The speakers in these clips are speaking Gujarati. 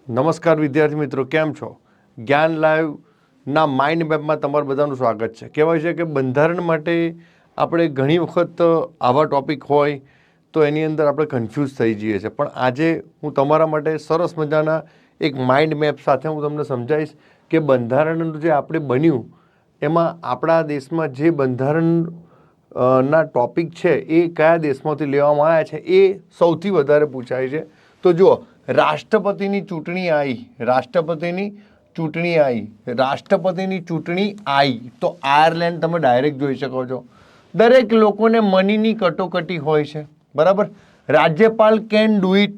નમસ્કાર વિદ્યાર્થી મિત્રો, કેમ છો? જ્ઞાન લાઈવના માઇન્ડ મેપમાં તમારું બધાનું સ્વાગત છે. કહેવાય છે કે બંધારણ માટે આપણે ઘણી વખત આવા ટોપિક હોય તો એની અંદર આપણે કન્ફ્યુઝ થઈ જઈએ છીએ, પણ આજે હું તમારા માટે સરસ મજાના એક માઇન્ડ મેપ સાથે હું તમને સમજાવીશ કે બંધારણ જે આપણે બન્યું એમાં આપણા દેશમાં જે બંધારણ ના ટોપિક છે એ કયા દેશમાંથી લેવામાં આવ્યા છે એ સૌથી વધારે પૂછાય છે. તો જુઓ, રાષ્ટ્રપતિની ચૂંટણી આવી તો આયર્લેન્ડ તમે ડાયરેક્ટ જોઈ શકો છો. દરેક લોકોને મનીની કટોકટી હોય છે, બરાબર. રાજ્યપાલ કેન ડુ ઇટ.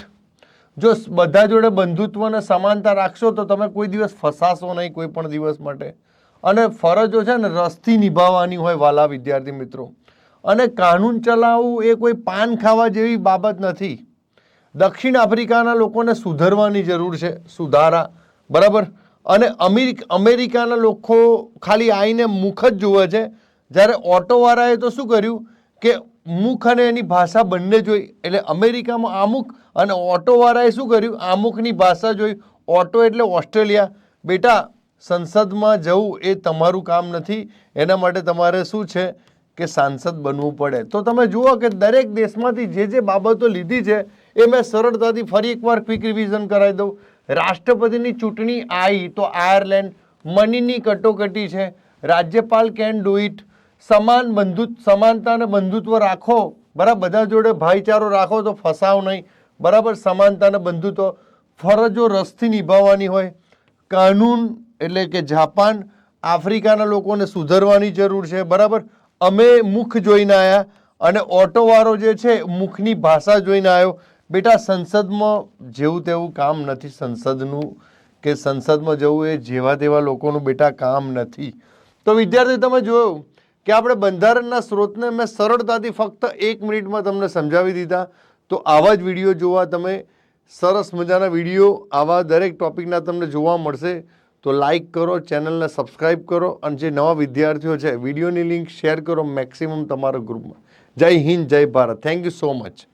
જો બધા જોડે બંધુત્વ અને સમાનતા રાખશો તો તમે કોઈ દિવસ ફસાશો નહીં, કોઈ પણ દિવસ માટે. અને ફરજો છે ને રસથી નિભાવવાની હોય વાલા વિદ્યાર્થી મિત્રો. અને કાનૂન ચલાવવું એ કોઈ પાન ખાવા જેવી બાબત નથી. દક્ષિણ આફ્રિકાના લોકોને સુધરવાની જરૂર છે, સુધારા, બરાબર. અને અમેરિકાના લોકો ખાલી આવીને મુખ જ જુએ છે, જ્યારે ઓટોવાળાએ તો શું કર્યું કે મુખ અને એની ભાષા બંને જોઈ. એટલે અમેરિકામાં આમુખ અને ઓટોવાળાએ શું કર્યું, આમુખની ભાષા જોઈ. ઓટો એટલે ઓસ્ટ્રેલિયા. બેટા, સંસદમાં જવું એ તમારું કામ નથી, એના માટે તમારે શું છે કે સાંસદ બનવું પડે. તો તમે જુઓ કે દરેક દેશમાંથી જે બાબતો લીધી છે એ મેં સરળતાથી ફરી એકવાર ક્વિક રિવિઝન કરાવી દઉં. રાષ્ટ્રપતિની ચૂંટણી આવી તો આયર્લેન્ડ. મનીની કટોકટી છે, રાજ્યપાલ કેન ડુ ઇટ. સમાનતા અને બંધુત્વ રાખો, બરાબર. બધા જોડે ભાઈચારો રાખો તો ફસાવ નહીં, બરાબર. સમાનતા અને બંધુત્વ. ફરજો રસથી નિભાવવાની હોય. કાનૂન એટલે કે જાપાન, આફ્રિકાના લોકોને સુધરવાની જરૂર છે, બરાબર. અમે મુખ જોઈને આવ્યા અને ઓટોવાળો જે છે મુખની ભાષા જોઈને આવ્યો. બેટા, સંસદમાં જેવું તેવું કામ નથી સંસદનું, કે સંસદમાં જવું એ જેવા તેવા લોકોનું બેટા કામ નથી. તો વિદ્યાર્થી, તમે જોયું કે આપણે બંધારણના સ્ત્રોતને મેં સરળતાથી ફક્ત 1 મિનિટમાં તમને સમજાવી દીધા. તો આવા જ વિડીયો જોવા તમે સરસ મજાના વિડીયો આવા દરેક ટોપિકના તમને જોવા મળશે. તો લાઈક કરો, ચેનલને સબસ્ક્રાઈબ કરો, અને જે નવા વિદ્યાર્થીઓ છે વિડીયોની લિંક શેર કરો મેક્સિમમ તમારા ગ્રુપમાં. જય હિન્દ, જય Bharat. Thank you so much.